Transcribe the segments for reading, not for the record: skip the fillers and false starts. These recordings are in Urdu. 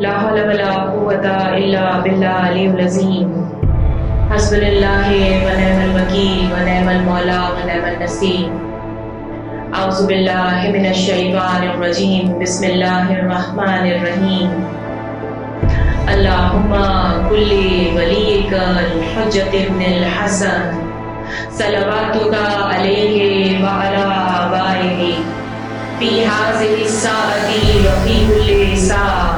لا حول ولا قوة إلا بالله العلي العظيم. حسبنا الله ونعم الوكيل ونعم المولى ونعم النصير. أعوذ بالله من الشيطان الرجيم. بسم الله الرحمن الرحيم. اللهم كل وليك الحجة بن الحسن صلواتك عليه وعلى آبائه في هذه الساعة وفي كل ساعة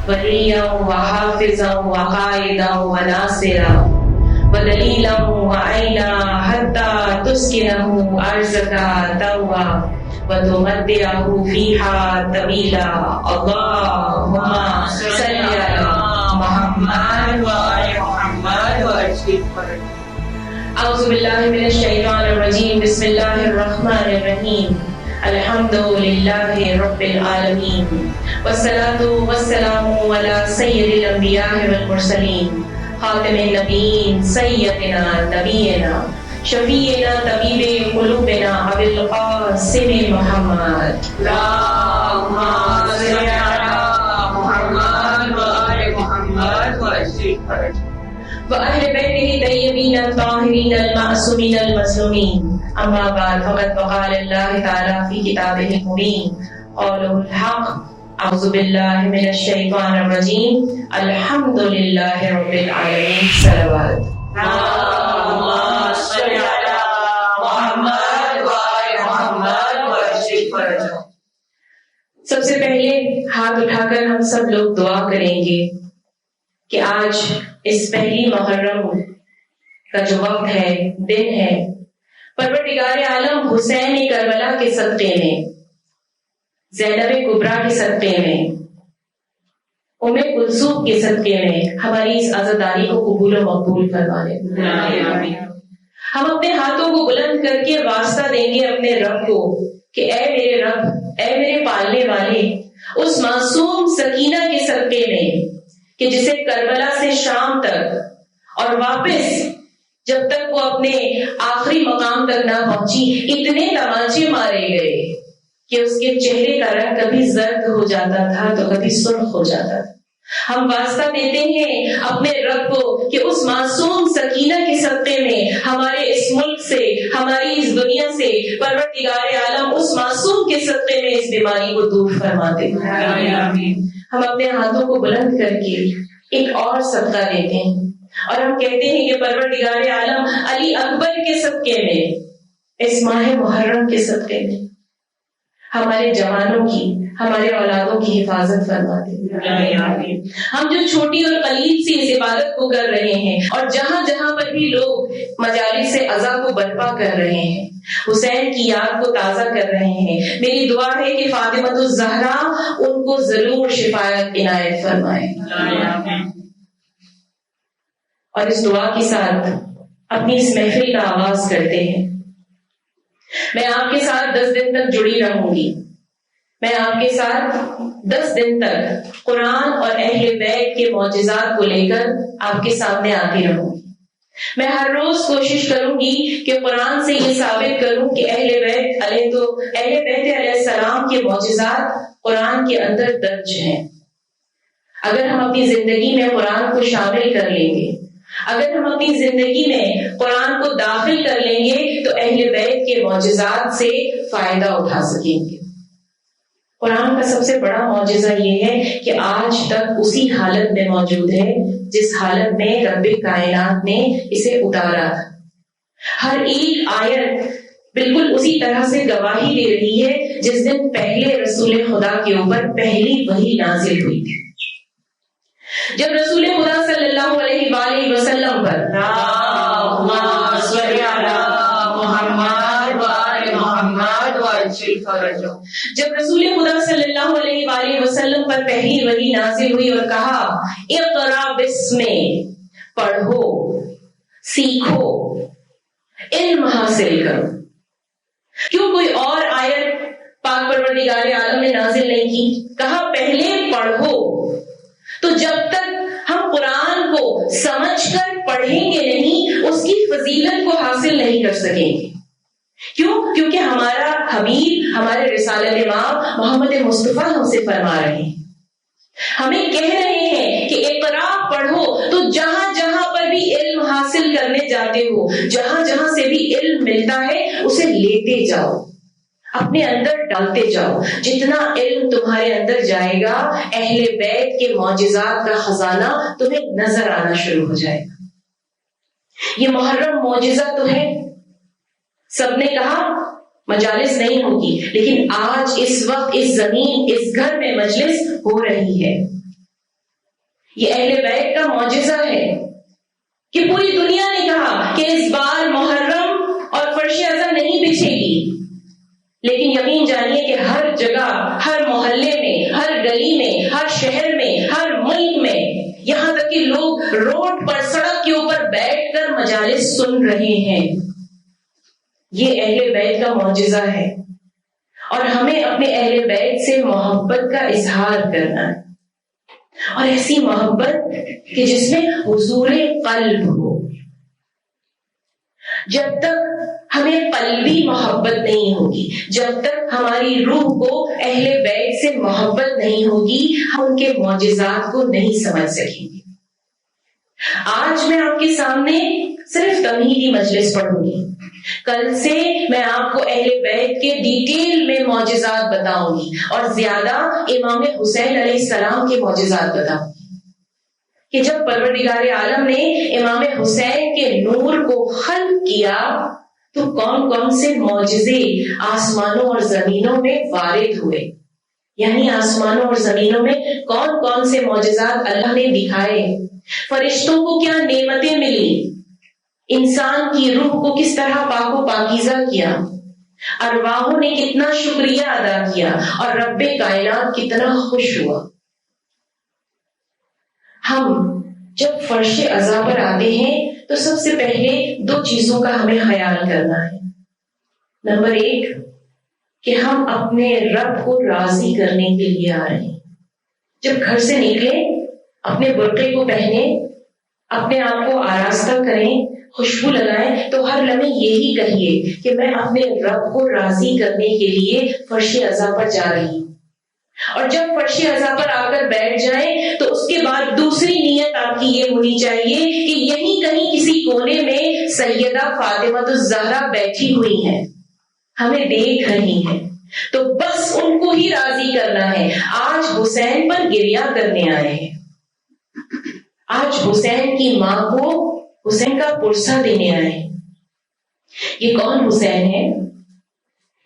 وليا وحافظا وقائدا وناصرا ودليلا وعينا حتى تسكنه أرزك توا وتمتعه فيها طويلا. اللهم صل على محمد وآل محمد وأجل فرج. أعوذ بالله من الشيطان الرجيم. بسم الله الرحمن الرحيم. الحمد لله رب العالمين والصلاة والسلام على سيد الأنبياء والمرسلين خاتم النبيين سيدنا نبينا شفيعنا طبيب قلوبنا أبي القاسم محمد. اللهم صل على محمد وآل محمد وأجل فرج وأهل بيته الطيبين الطاهرين المعصومين المظلومين. أما بعد فقد قال الله تعالى في كتابه المبين قوله الحق. أعوذ بالله من الشيطان الرجيم. الحمد لله رب العالمين. صلوات. اللهم صل على محمد وآل محمد وأجل فرجه. سب سے پہلے ہاتھ اٹھا کر ہم سب لوگ دعا کریں گے کہ آج اس پہلی محرم کا جو وقت ہے، دن ہے، پروردگار عالم حسین کربلا کے صدقے میں، زینب کبریٰ کے صدقے میں، ام کلثوم کے صدقے میں ہماری اس عزاداری کو قبول و مقبول فرما لے. ہم اپنے ہاتھوں کو بلند کر کے واسطہ دیں گے اپنے رب کو کہ اے میرے رب، اے میرے پالنے والے، اس معصوم سکینہ کے صدقے میں کہ جسے کربلا سے شام تک اور واپس جب تک وہ اپنے آخری مقام تک نہ پہنچی اتنے تماچے مارے گئے کہ اس کے چہرے کا رنگ کبھی زرد ہو جاتا تھا تو کبھی سرخ ہو جاتا تھا. ہم واسطہ دیتے ہیں اپنے رب کو کہ اس معصوم سکینہ کے صدقے میں ہمارے اس ملک سے، ہماری اس دنیا سے پروردگار عالم اس معصوم کے صدقے میں اس بیماری کو دور فرما دے. ہم اپنے ہاتھوں کو بلند کر کے ایک اور صدقہ دیتے ہیں اور ہم کہتے ہیں کہ پروردگار عالم علی اکبر کے صدقے میں، اس ماہ محرم کے صدقے میں ہمارے جوانوں کی، ہمارے اولادوں کی حفاظت فرما دے. ہم جو چھوٹی اور قلیل سی اس عبادت کو کر رہے ہیں اور جہاں جہاں پر بھی لوگ مجالس عزا کو برپا کر رہے ہیں، حسین کی یاد کو تازہ کر رہے ہیں، میری دعا ہے کہ فاطمۃ الزہرا ان کو ضرور شفاعت عنایت فرمائے. اور اس دعا کے ساتھ اپنی اس محفل کا آغاز کرتے ہیں. میں آپ کے ساتھ 10 دن تک جڑی رہوں گی. میں آپ کے ساتھ 10 دن تک قرآن اور اہل بیت کے معجزات کو لے کر آپ کے سامنے آتی رہوں گی. میں ہر روز کوشش کروں گی کہ قرآن سے یہ ثابت کروں کہ اہل بیت علیہ السلام کے معجزات قرآن کے اندر درج ہیں. اگر ہم اپنی زندگی میں قرآن کو شامل کر لیں گے، اگر ہم اپنی زندگی میں قرآن کو داخل کر لیں گے تو اہل بیت کے معجزات سے فائدہ اٹھا سکیں گے. قرآن کا سب سے بڑا معجزہ یہ ہے کہ آج تک اسی حالت میں موجود ہے جس حالت میں رب کائنات نے اسے اتارا تھا. ہر ایک آیت بالکل اسی طرح سے گواہی دے رہی ہے جس دن پہلے رسول خدا کے اوپر پہلی وحی نازل ہوئی تھی. جب رسول خدا صلی اللہ علیہ وآلہ وسلم پر جب رسول خدا صلی اللہ علیہ وآلہ وسلم پر پہلی وحی نازل ہوئی اور کہا اقرا بسم، پڑھو، سیکھو، علم حاصل کرو. کیوں کوئی اور آیت پاک پروردگار عالم نے نازل نہیں کی؟ کہا پہلے پڑھو. تو جب تک ہم قرآن کو سمجھ کر پڑھیں گے نہیں اس کی فضیلت کو حاصل نہیں کر سکیں گے. کیوں؟ کیونکہ ہمارا حبیب، ہمارے رسالت امام محمد مصطفیٰ ہم سے فرما رہے ہیں ہمیں کہہ رہے ہیں کہ اقرا پڑھو، تو جہاں جہاں پر بھی علم حاصل کرنے جاتے ہو، جہاں جہاں سے بھی علم ملتا ہے اسے لیتے جاؤ، اپنے اندر ڈالتے جاؤ۔ جتنا علم تمہارے اندر جائے گا اہل بیت کے معجزات کا خزانہ تمہیں نظر آنا شروع ہو جائے گا۔ یہ محرم معجزہ تو ہے، سب نے کہا مجالس نہیں ہوگی، لیکن آج اس وقت اس زمین اس گھر میں مجلس ہو رہی ہے۔ یہ اہل بیت کا معجزہ ہے کہ پوری دنیا نے کہا کہ اس بار محرم اور فرش ازاں نہیں بچھے گی، لیکن یقین جانیے کہ ہر جگہ، ہر محلے میں، ہر گلی میں، ہر شہر میں، ہر ملک میں، یہاں تک کہ لوگ روڈ پر، سڑک کے اوپر بیٹھ کر مجالس سن رہے ہیں۔ یہ اہل بیت کا معجزہ ہے، اور ہمیں اپنے اہل بیت سے محبت کا اظہار کرنا ہے، اور ایسی محبت کہ جس میں حضور قلب ہو۔ جب تک ہمیں قلبی محبت نہیں ہوگی، جب تک ہماری روح کو اہل بیت سے محبت نہیں ہوگی، ہم ان کے معجزات کو نہیں سمجھ سکیں گے۔ آج میں آپ کے سامنے صرف تمہیدی مجلس پڑھوں گی، کل سے میں آپ کو اہل بیت کے ڈیٹیل میں معجزات بتاؤں گی، اور زیادہ امام حسین علیہ السلام کے معجزات بتاؤں گی کہ جب پروردگار عالم نے امام حسین کے نور کو خلق کیا تو کون کون سے معجزے آسمانوں اور زمینوں میں وارد ہوئے، یعنی آسمانوں اور زمینوں میں کون کون سے معجزات اللہ نے دکھائے، فرشتوں کو کیا نعمتیں ملی، انسان کی روح کو کس طرح پاک و پاکیزہ کیا، ارواحوں نے کتنا شکریہ ادا کیا، اور رب کائنات کتنا خوش ہوا۔ ہم جب فرش عزا پر آتے ہیں تو سب سے پہلے دو چیزوں کا ہمیں خیال کرنا ہے۔ نمبر ایک کہ ہم اپنے رب کو راضی کرنے کے لیے آ رہے ہیں۔ جب گھر سے نکلیں اپنے برقعے کو پہنے، اپنے آپ کو آراستہ کریں، خوشبو لگائیں، تو ہر لمحے یہی کہیے کہ میں اپنے رب کو راضی کرنے کے لیے فرش عزا پر جا رہی ہوں۔ اور جب فرش عزا پر آ کر بیٹھ جائیں تو اس کے بعد دوسری نیت آپ کی یہ ہونی چاہیے کہ یہیں کہیں کسی کونے میں سیدہ فاطمہ الزہرا بیٹھی ہوئی ہیں، ہمیں دیکھ رہی ہیں، تو بس ان کو ہی راضی کرنا ہے۔ آج حسین پر گریہ کرنے آئے ہیں، آج حسین کی ماں کو حسین کا پرسہ دینے آئے ہیں۔ یہ کون حسین ہے؟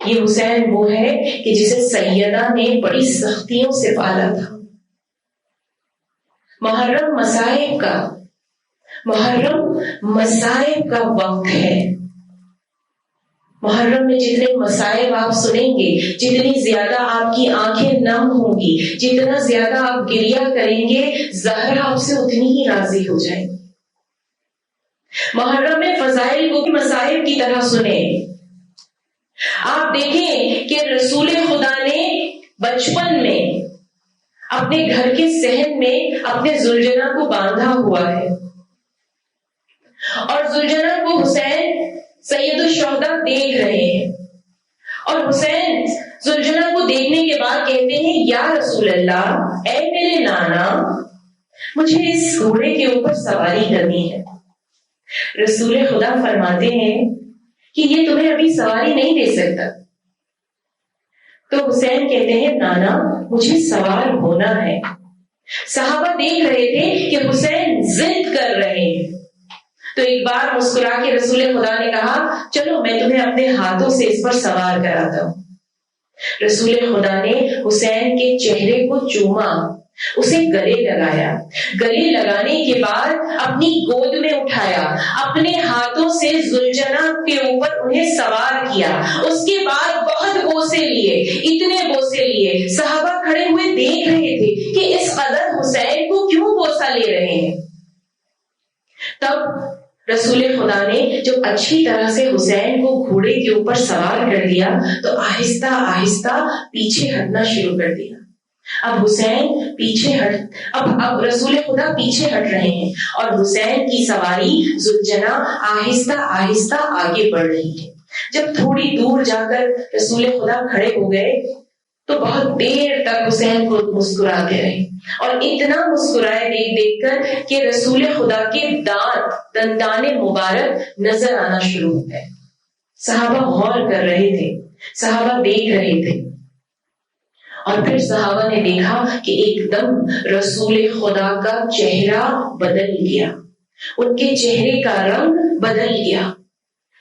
یہ حسین وہ ہے کہ جسے سیدہ نے بڑی سختیوں سے پالا تھا۔ محرم مصائب کا وقت ہے۔ محرم میں جتنے مصائب آپ سنیں گے، جتنی زیادہ آپ کی آنکھیں نم ہوں گی، جتنا زیادہ آپ گریہ کریں گے، زہرا آپ سے اتنی ہی راضی ہو جائیں گی۔ محرم میں فضائل کو بھی مصائب کی طرح سنیں۔ آپ دیکھیں کہ رسول خدا نے بچپن میں اپنے گھر کے صحن میں اپنے زلجنا کو باندھا ہوا ہے، اور زلجنا کو حسین سید الشہداء دیکھ رہے ہیں، اور حسین زلجنا کو دیکھنے کے بعد کہتے ہیں یا رسول اللہ، اے میرے نانا، مجھے اس گھوڑے کے اوپر سواری کرنی ہے۔ رسول خدا فرماتے ہیں کہ یہ تمہیں ابھی سواری نہیں دے سکتا۔ تو حسین کہتے ہیں نانا، مجھے سوار ہونا ہے۔ صحابہ دیکھ رہے تھے کہ حسین ضد کر رہے ہیں، تو ایک بار مسکرا کے رسول خدا نے کہا چلو میں تمہیں اپنے ہاتھوں سے اس پر سوار کراتا ہوں۔ رسول خدا نے حسین کے چہرے کو چوما، اسے گلے لگایا، گلے لگانے کے بعد اپنی گود میں اٹھایا، اپنے ہاتھوں سے زلجنا کے اوپر انہیں سوار کیا، اس کے بعد بہت بوسے لیے، اتنے بوسے لیے، صحابہ کھڑے ہوئے دیکھ رہے تھے کہ اس قدر حسین کو کیوں بوسہ لے رہے ہیں۔ تب رسول خدا نے جب اچھی طرح سے حسین کو گھوڑے کے اوپر سوار کر دیا تو آہستہ آہستہ پیچھے ہٹنا شروع کر دیا۔ اب حسین پیچھے اب رسول خدا پیچھے ہٹ رہے ہیں، اور حسین کی سواری زلجنا آہستہ آہستہ آگے بڑھ رہی ہے۔ جب تھوڑی دور جا کر رسول خدا کھڑے ہو گئے تو بہت دیر تک حسین کو مسکراتے رہے، اور اتنا مسکرائے دیکھ دیکھ کر کہ رسول خدا کے دندان مبارک نظر آنا شروع ہو گئے۔ صحابہ غور کر رہے تھے، صحابہ دیکھ رہے تھے، اور پھر صحابہ نے دیکھا کہ ایک دم رسول خدا کا چہرہ بدل گیا، ان کے چہرے کا رنگ بدل گیا۔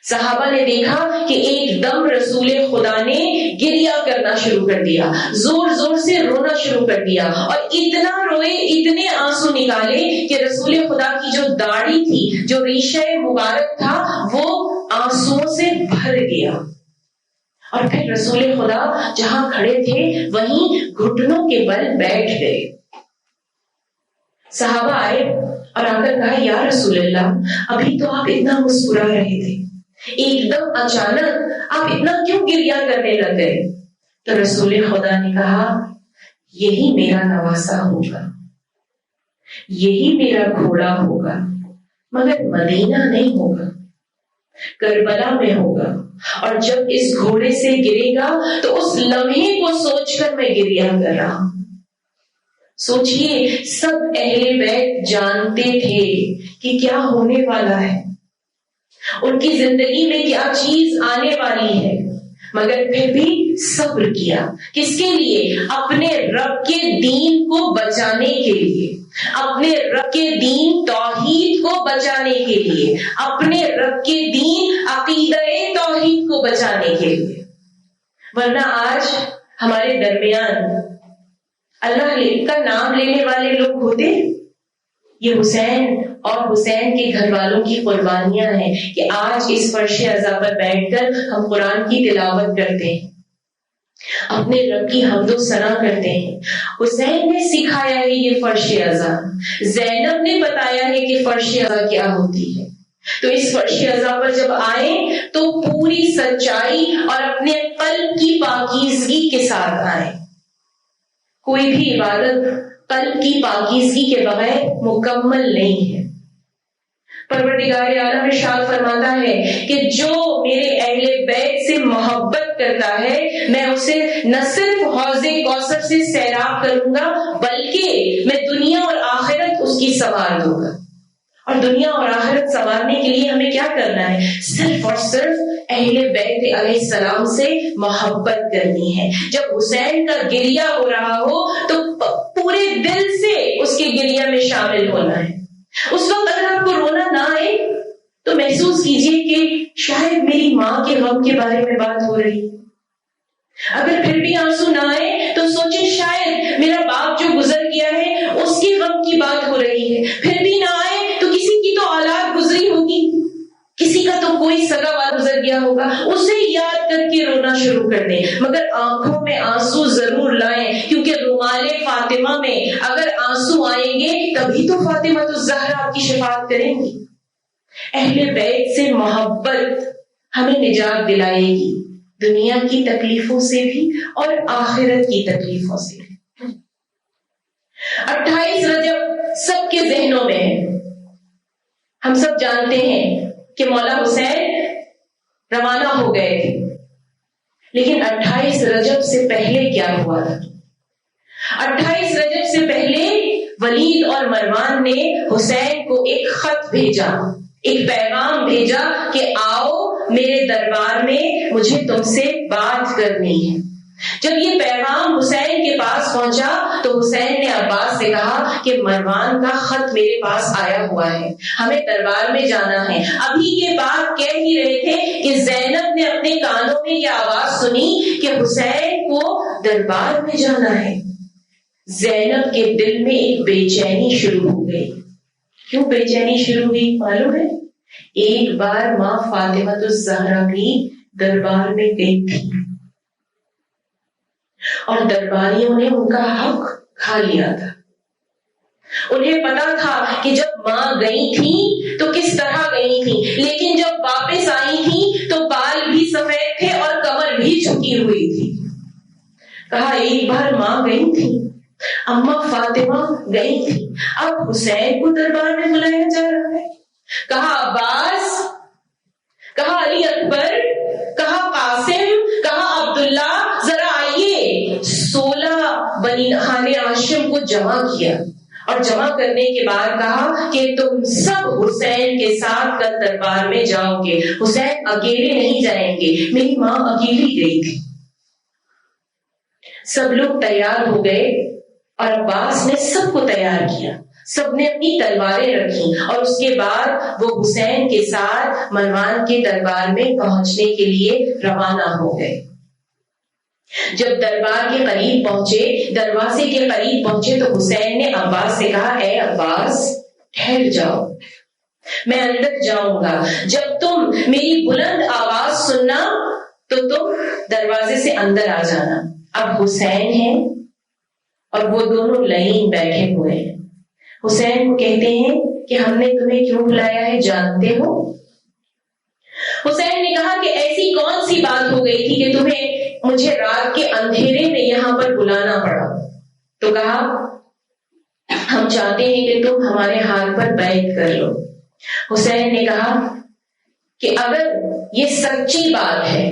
صحابہ نے دیکھا کہ ایک دم رسول خدا نے گریہ کرنا شروع کر دیا، زور زور سے رونا شروع کر دیا، اور اتنا روئے، اتنے آنسو نکالے کہ رسول خدا کی جو داڑھی تھی، جو ریشہ مبارک تھا، وہ آنسوؤں سے بھر گیا۔ اور پھر رسول خدا جہاں کھڑے تھے وہیں گھٹنوں کے بل بیٹھ گئے۔ صحابہ آئے اور آ کر کہا، یا رسول اللہ، ابھی تو آپ اتنا مسکرا رہے تھے، ایک دم اچانک آپ اتنا کیوں گریہ کرنے لگ گئے؟ تو رسول خدا نے کہا، یہی میرا نواسا ہوگا، یہی میرا گھوڑا ہوگا، مگر مدینہ نہیں ہوگا، کربلا میں ہوگا، اور جب اس گھوڑے سے گرے گا تو اس لمحے کو سوچ کر میں گریہ کر رہا ہوں۔ سوچئے، سب اہل بیت جانتے تھے کہ کیا ہونے والا ہے، ان کی زندگی میں کیا چیز آنے والی ہے، مگر پھر بھی صبر کیا۔ کس کے لیے؟ اپنے رب کے دین کو بچانے کے لیے، اپنے رب کے دین توحید کو بچانے کے لیے، اپنے رب کے دین عقیدہ توحید کو بچانے کے لیے۔ ورنہ آج ہمارے درمیان اللہ کا نام لینے والے لوگ ہوتے، یہ حسین اور حسین کے گھر والوں کی قربانیاں ہیں کہ آج اس فرش عزا پر بیٹھ کر ہم قرآن کی تلاوت کرتے ہیں، اپنے رب کی حمد و ثنا کرتے ہیں۔ حسین نے سکھایا ہے یہ فرش عزا، زینب نے بتایا ہے کہ فرش عزا کیا ہوتی ہے۔ تو اس فرش عزا پر جب آئیں تو پوری سچائی اور اپنے قلب کی پاکیزگی کے ساتھ آئیں۔ کوئی بھی عبادت قلب کی پاکیزگی کے بغیر مکمل نہیں ہے۔ پروردگار عالم ارشاد فرماتا ہے کہ جو میرے اہل بیت سے محبت کرتا ہے میں اسے نہ صرف حوض کوثر سے سیراب کروں گا بلکہ میں دنیا اور آخرت اس کی سنوار دوں گا۔ اور دنیا اور آخرت سنوارنے کے لیے ہمیں کیا کرنا ہے؟ صرف اور صرف اہل بیت علیہ السلام سے محبت کرنی ہے۔ جب حسین کا گریہ ہو رہا ہو تو پورے دل سے اس کے گریہ میں شامل ہونا ہے۔ اس وقت اگر آپ کو رونا نہ آئے تو محسوس کیجئے کہ شاید میری ماں کے غم کے بارے میں بات ہو رہی ہے۔ اگر پھر بھی آنسو نہ آئے تو سوچیں شاید میرا باپ جو گزر گیا ہے اس کے غم کی بات ہو رہی ہے۔ پھر بھی نہ آئے تو کسی کی تو اولاد گزری ہوگی، کسی کا تو کوئی سگا والا گزر گیا ہوگا، اسے یاد کر کے رونا شروع کر دیں، مگر آنکھوں میں آنسو ضرور لائیں، کیونکہ رومال فاطمہ میں اگر آنسو آئیں گے تبھی تو فاطمہ الزہرا آپ کی شفاعت کریں گی۔ اہل بیت سے محبت ہمیں نجات دلائے گی، دنیا کی تکلیفوں سے بھی اور آخرت کی تکلیفوں سے بھی۔ 28 رجب سب کے ذہنوں میں ہے، ہم سب جانتے ہیں کہ مولا حسین روانہ ہو گئے تھے، لیکن 28 رجب سے پہلے کیا ہوا تھا؟ 28 رجب سے پہلے ولید اور مروان نے حسین کو ایک خط بھیجا، ایک پیغام بھیجا کہ آؤ میرے دربار میں، مجھے تم سے بات کرنی ہے۔ جب یہ پیغام حسین کے پاس پہنچا تو حسین نے عباس سے کہا کہ مروان کا خط میرے پاس آیا ہوا ہے، ہمیں دربار میں جانا ہے۔ ابھی یہ بات کہہ ہی رہے تھے کہ زینب نے اپنے کانوں میں یہ آواز سنی کہ حسین کو دربار میں جانا ہے۔ زینب کے دل میں ایک بے چینی شروع ہو گئی۔ کیوں بے چینی شروع ہوئی معلوم ہے؟ ایک بار ماں فاطمہ الزہرا بھی دربار میں گئی تھی اور درباریوں نے ان کا حق کھا لیا تھا۔ انہیں پتا تھا کہ جب ماں گئی تھی تو کس طرح گئی تھی، لیکن جب واپس آئی تھی تو بال بھی سفید تھے اور کمر بھی جھکی ہوئی تھی۔ کہا ایک بار ماں گئی تھی، اماں فاطمہ گئی تھی، اب حسین کو دربار میں بلایا جا رہا ہے۔ کہا عباس، کہا علی اکبر، کہا قاسم، کہا عبداللہ، ذرا آئیے خانے ہاشم کو جمع کیا اور جمع کرنے کے بعد کہا کہ تم سب حسین کے ساتھ کل دربار میں جاؤ گے، حسین اکیلے نہیں جائیں گے، میری ماں اکیلی گئی تھی۔ سب لوگ تیار ہو گئے اور عباس نے سب کو تیار کیا، سب نے اپنی تلواریں رکھی اور اس کے بعد وہ حسین کے ساتھ مروان کے دربار میں پہنچنے کے لیے روانہ ہو گئے۔ جب دربار کے قریب پہنچے، دروازے کے قریب پہنچے تو حسین نے عباس سے کہا، اے عباس ٹھہر جاؤ، میں اندر جاؤں گا، جب تم میری بلند آواز سننا تو تم دروازے سے اندر آ جانا۔ اب حسین ہیں اور وہ دونوں لائن بیٹھے ہوئے ہیں۔ حسین کو کہتے ہیں کہ ہم نے تمہیں کیوں بلایا ہے جانتے ہو؟ حسین نے کہا کہ ایسی کون سی بات ہو گئی تھی کہ تمہیں مجھے رات کے اندھیرے میں یہاں پر بلانا پڑا؟ تو کہا ہم چاہتے ہیں کہ تم ہمارے ہاتھ پر بیعت کر لو۔ حسین نے کہا کہ اگر یہ سچی بات ہے،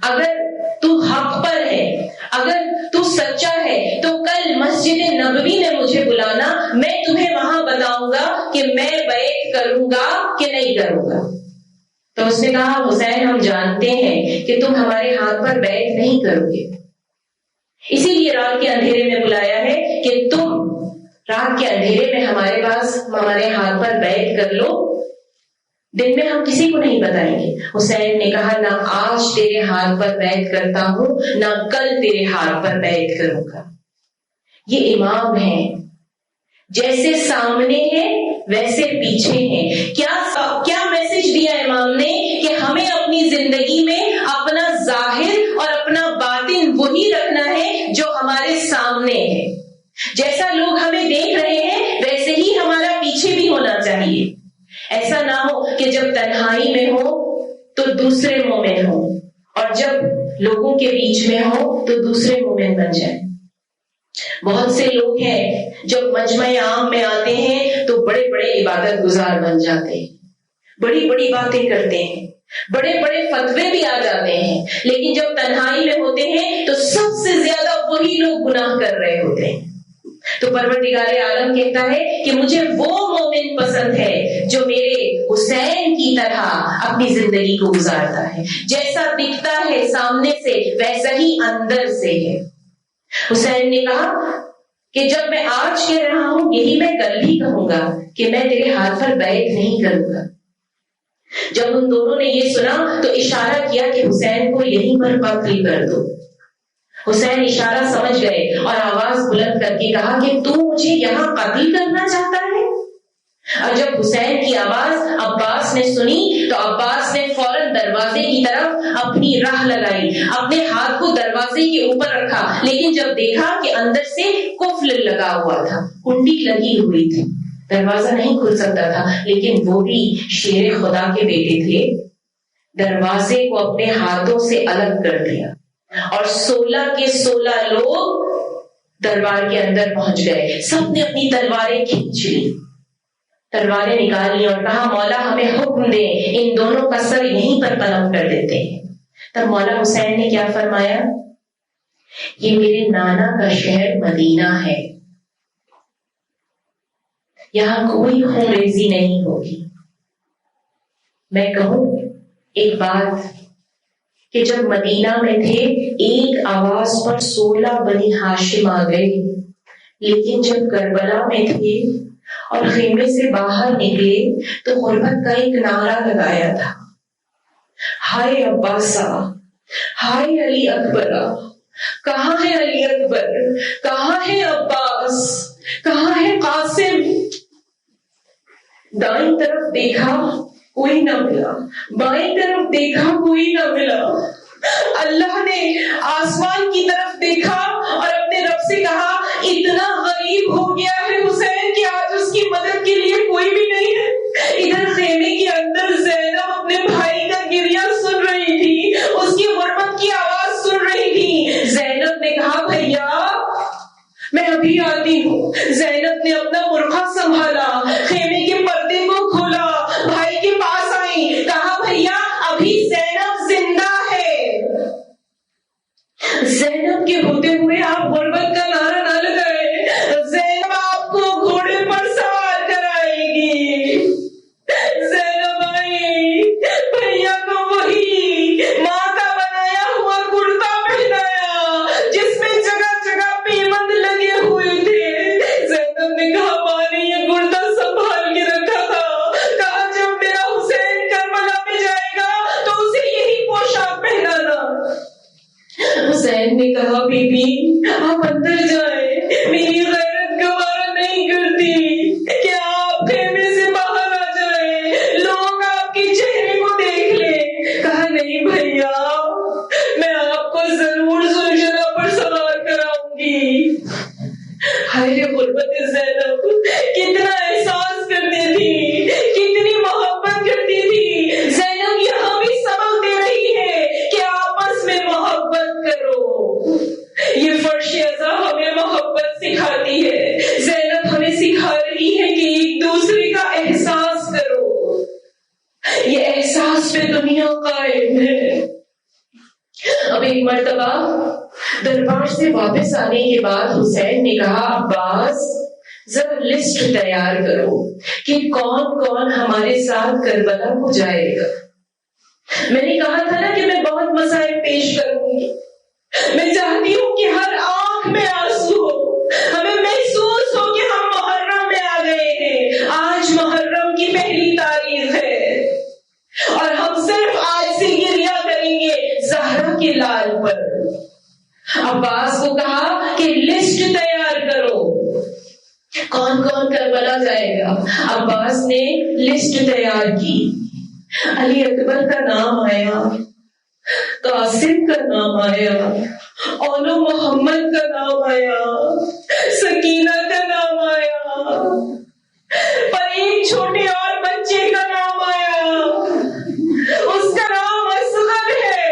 اگر تو حق پر ہے، اگر تو سچا ہے تو کل مسجد نبوی میں مجھے بلانا، میں تمہیں وہاں بتاؤں گا کہ میں بیعت کروں گا کہ نہیں کروں گا۔ تو اس نے کہا حسین ہم جانتے ہیں کہ تم ہمارے ہاتھ پر بیعت نہیں کرو گے، اسی لیے رات کے اندھیرے میں بلایا ہے کہ تم رات کے اندھیرے میں ہمارے ہاتھ پر بیعت کر لو، دن میں ہم کسی کو نہیں بتائیں گے۔ حسین نے کہا نہ آج تیرے ہاتھ پر بیعت کرتا ہوں، نہ کل تیرے ہاتھ پر بیعت کروں گا۔ یہ امام ہیں، جیسے سامنے ہیں ویسے پیچھے ہیں۔ کیا میسج دیا امام نے کہ ہمیں اپنی زندگی میں اپنا ظاہر اور اپنا باطن وہی رکھنا ہے جو ہمارے سامنے ہے، جیسا لوگ ہمیں دیکھ رہے ہیں ویسے ہی ہمارا پیچھے بھی ہونا چاہیے۔ ایسا نہ ہو کہ جب تنہائی میں ہو تو دوسرے مومن ہو اور جب لوگوں کے بیچ میں ہو تو دوسرے مومن بن جائیں۔ بہت سے لوگ ہیں جب مجمع عام میں آتے ہیں تو بڑے بڑے عبادت گزار بن جاتے ہیں، بڑی بڑی باتیں کرتے ہیں، بڑے بڑے فتوے بھی آ جاتے ہیں، لیکن جب تنہائی میں ہوتے ہیں تو سب سے زیادہ وہی لوگ گناہ کر رہے ہوتے ہیں۔ تو پروردگار عالم کہتا ہے کہ مجھے وہ مومن پسند ہے جو میرے حسین کی طرح اپنی زندگی کو گزارتا ہے، جیسا دکھتا ہے سامنے سے ویسا ہی اندر سے ہے۔ حسین نے کہا کہ جب میں آج کہہ رہا ہوں یہی میں کل بھی کہوں گا کہ میں تیرے ہاتھ پر بیعت نہیں کروں گا۔ جب ان دونوں نے یہ سنا تو اشارہ کیا کہ حسین کو یہیں پر قتل کر دو۔ حسین اشارہ سمجھ گئے اور آواز بلند کر کے کہا کہ تو مجھے یہاں قتل کرنا چاہتا ہے؟ اور جب حسین کی آواز عباس نے سنی تو عباس نے فوراً دروازے کی طرف اپنی راہ لگائی، اپنے ہاتھ کو دروازے کے اوپر رکھا، لیکن جب دیکھا کہ اندر سے قفل لگا ہوا تھا، کنڈی لگی ہوئی تھی، دروازہ نہیں کھل سکتا تھا، لیکن وہ بھی شیر خدا کے بیٹے تھے، دروازے کو اپنے ہاتھوں سے الگ کر دیا اور 16 کے 16 لوگ دربار کے اندر پہنچ گئے۔ سب نے اپنی تلواریں کھینچ لی، تلواریں نکال لی اور کہا مولا ہمیں حکم دے، ان دونوں کا سر یہیں پر قلم کر دیتے ہیں۔ تب مولا حسین نے کیا فرمایا؟ یہ میرے نانا کا شہر مدینہ ہے، یہاں کوئی خون ریزی نہیں ہوگی۔ میں کہوں ایک بات کہ جب مدینہ میں تھے ایک آواز پر 16 بنی ہاشم آ گئے، لیکن جب کربلا میں تھے اور خیمے سے باہر نکلے تو غربت کا ایک نعرہ لگایا تھا، ہائے عباسا، ہائے علی اکبرا، کہاں ہے علی اکبر، کہاں ہے عباس، کہاں ہے قاسم؟ دائیں طرف دیکھا کوئی نہ ملا، بائیں طرف دیکھا کوئی نہ ملا۔ اللہ نے آسمان کی طرف دیکھا اور اپنے رب سے کہا اتنا غریب ہو گیا ہے حسین کہ آج اس کی مدد کے لیے کوئی بھی نہیں ہے۔ ادھر خیمے کے اندر زینب اپنے بھائی کا گریہ سن رہی تھی، اس کی غربت کی آواز سن رہی تھی۔ زینب نے کہا بھیا میں ابھی آتی ہوں۔ زینب نے اپنا برقع سنبھالا، خیمے کے پردے کو کھولا، بھائی کے پاس آئی، کہا بھیا ابھی زینب زندہ ہے۔ زینب کے ہوتے ہوئے آپ غربت کا نعرہ نہ لگائیں۔ حسین نے کہا بی بی آپ اندر جائیں، میری غیرت گوارا نہیں کرتی کہ آپ خیمے سے باہر آ جائیں، لوگ آپ کے چہرے کو دیکھ لیں۔ کہا نہیں بھیا، میں آپ کو ضرور زلجلہ پر سوار کراؤں گی۔ ہائے غربت زینب کتنا احساس کرتی تھی، کتنی محبت کرتی تھی۔ زینب یہاں بھی سبق دے رہی ہے کہ آپس میں محبت کرو۔ یہ فرش ازا ہمیں محبت سکھاتی ہے، زینب ہمیں سکھا رہی ہے کہ ایک دوسرے کا احساس کرو۔ یہ احساس پہ دنیا قائم ہے۔ اب ایک مرتبہ دربار سے واپس آنے کے بعد حسین نے کہا عباس ذرا لسٹ تیار کرو کہ کون کون ہمارے ساتھ کربلا کو جائے گا۔ میں نے کہا تھا نا کہ میں بہت مسائل پیش کروں گی، میں چاہتی ہوں کہ ہر آنکھ میں آنسو ہو، ہمیں محسوس ہو کہ ہم محرم میں آ گئے ہیں۔ آج محرم کی پہلی تاریخ ہے اور ہم صرف آج سے گریہ کریں گے زہرا کے لال پر۔ عباس کو کہا کہ لسٹ تیار کرو کون کون کربلا جائے گا۔ عباس نے لسٹ تیار کی، علی اکبر کا نام آیا، قاسم کا نام آیا، اولو محمد کا نام آیا، سکینہ کا نام آیا، پر ایک چھوٹے اور بچے کا نام آیا، اس کا نام اصغر ہے۔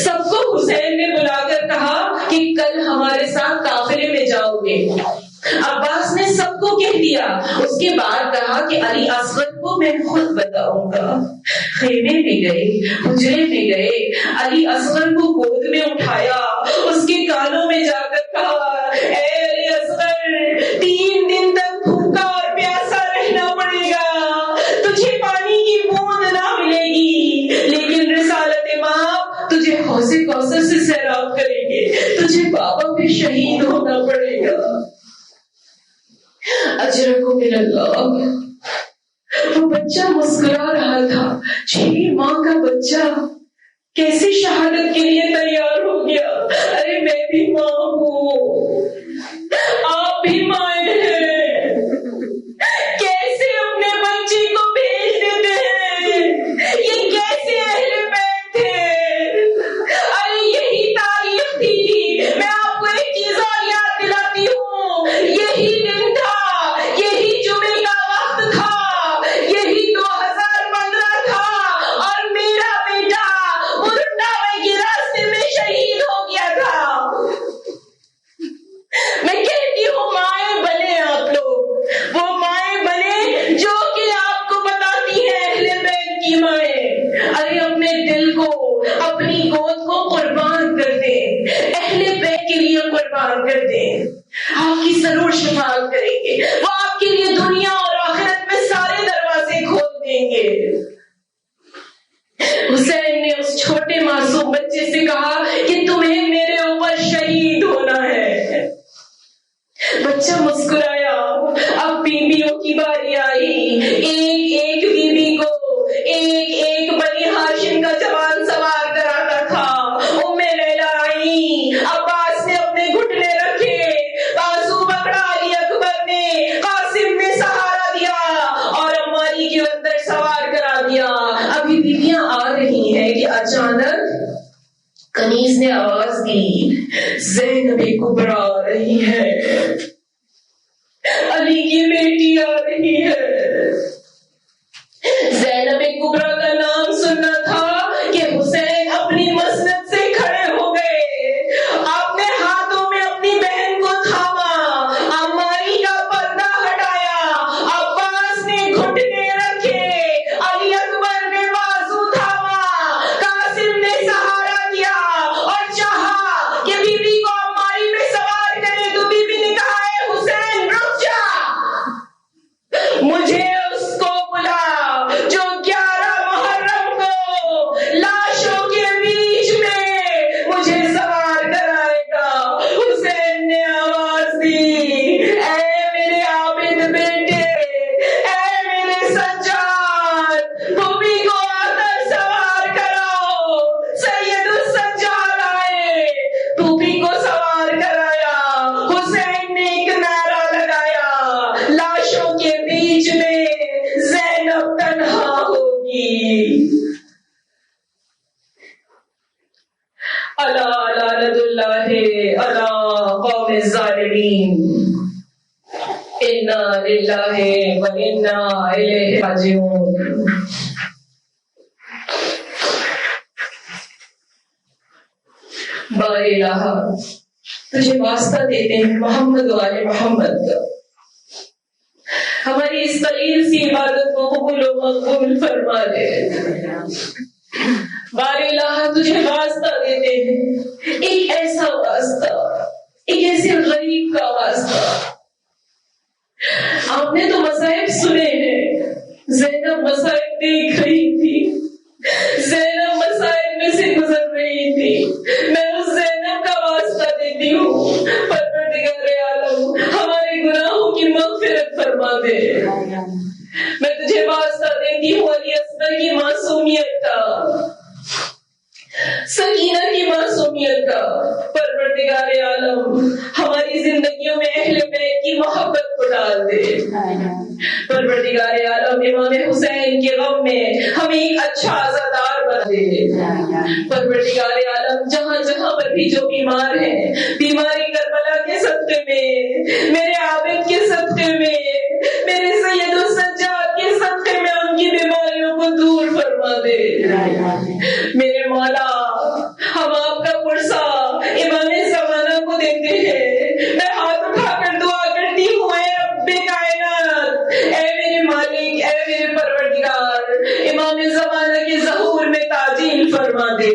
سب کو حسین نے بلا کر کہا کہ کل ہمارے ساتھ قافلے میں جاؤ گے۔ عباس نے سب کو کہہ دیا، اس کے بعد کہا کہ علی اصغر کو میں خود بتاؤں گا۔ خیمے میں گئے، حجرے میں گئے، علی اصغر کو گود میں اٹھایا، اس کے کانوں میں جا کر کہا اے علی اصغر 3 دن تک بھوکا اور پیاسا رہنا پڑے گا، تجھے پانی کی بوند نہ ملے گی، لیکن رسالت ماں تجھے حوض کوثر سے سیراب کریں گے، تجھے بابا پہ شہید ہونا پڑے گا۔ اجرکم من اللہ۔ وہ بچہ مسکرا رہا تھا، 6 ماہ کا بچہ کیسے شہادت کے لیے تیار ہو گیا۔ ارے میں بھی ماں ہوں، آپ بھی مائیں ہیں، کیسے اپنے بچے کو بھیج دیتے ہیں، یہ کیسے اہل بیت تھے۔ ارے یہی تاریخ تھی، میں آپ کو ایک چیز اور یاد دلاتی ہوں، یہی دن تھا، یہی جمعے کا وقت تھا، یہی 2015 تھا، اور میرا بیٹا مرنڈاوے کے راستے میں شہید ہو گیا تھا۔ میں کہتی ہوں مائیں بنے آپ لوگ، وہ مائیں بنے جو کہ آپ کو بتاتی ہیں اہل بیت کی مائیں۔ ارے اپنے دل کو، اپنی گود کو قربان کر دیں، اہل بیت کے لیے قربان کر دیں، آپ کی ضرور شفاعت کریں گے، وہ آپ کے لیے دنیا اور آخرت میں سارے دروازے کھول دیں گے۔ حسین نے اس چھوٹے معصوم بچے سے کہا کہ تمہیں میرے اوپر شہید ہونا ہے۔ بچہ مسکرایا۔ اب بیویوں کی باری آئی، ایک ایک بیوی کو ایک ایک بنی ہاشم کا جوان سوار کراتا تھا۔ ام لیلا آئی، عباس نے اپنے گھٹنے رکھے، بازو پکڑا علی اکبر نے، قاسم نے سہارا دیا اور عماری کے اندر سوار کرا دیا۔ ابھی بیویاں آ رہی ہیں کہ اچانک کنیز نے آواز دی زینب کبریٰ آ رہی ہے، علی کی بیٹی آ رہی ہے۔ زینب کبریٰ کا نام سننا تھا کہ حسین اپنی مسند سے کھڑے ہو گئے، اپنے ہاتھوں میں اپنی بہن کو تھاما، عماری کا پردہ ہٹایا، عباس نے گھٹنے رکھے، علی اکبر نے بازو تھاما، قاسم نے سہارا دیا اور چاہا کہ بی بی کو عماری میں سوار کرے، تو بی بی نے کہا اے حسین رک جا، مجھے لعنت اللہ علی قوم الظالمین انا للہ و انا الیہ راجعون. با الہ تجھے واسطہ دیتے ہیں محمد و آل محمد کا، ہماری اس قلیل سی عبادت کو قبول و مقبول فرما دے. بار الہ تجھے واسطہ دیتے ہیں، ایک ایسا واسطہ، ایک ایسے غریب کا واسطہ. آپ نے تو مصائب سنے ہیں، زینب مصائب دیکھ رہی تھی، زینب مصائب میں سے گزر رہی تھی. میں اس زینب کا واسطہ دیتی ہوں، پروردگار عالم ہمارے گناہوں کی مغفرت فرما دے. میں تجھے واسطہ دیتی ہوں علی اصغر کی معصومیت کا، سکینہ کی معصومیت کا. پروردگار عالم ہماری زندگیوں میں اہل بیت کی محبت کو ڈال دے. پروردگار عالم امام حسین کے غم میں ہمیں ایک اچھا عزادار بنا دے. پروردگار عالم جہاں جہاں پر بھی جو بیمار ہیں، بیماری کربلا کے صدقے میں، میرے عابد کے صدقے میں، میرے سید السجاد کے صدقے میں ان کی بیماریوں کو دور فرما دے. میرے مولا ہم آپ کا پرسا امام زمانہ کو دیتے ہیں. میں ہاتھ اٹھا کر دعا کرتی ہوں، اے رب کائنات، اے میرے مالک، اے میرے پروردگار، امام زمانہ کے ظہور میں تعجیل فرما دے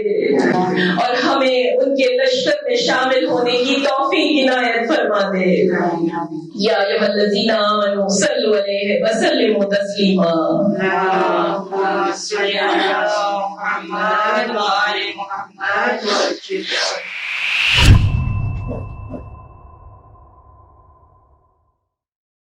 اور ہمیں ان کے لشکر میں شامل ہونے کی توفیق عنایت فرما دے. یا ایھا الذین آمنوا صلوا علیہ وسلموا تسلیما. اللهم صل على محمد وآل محمد.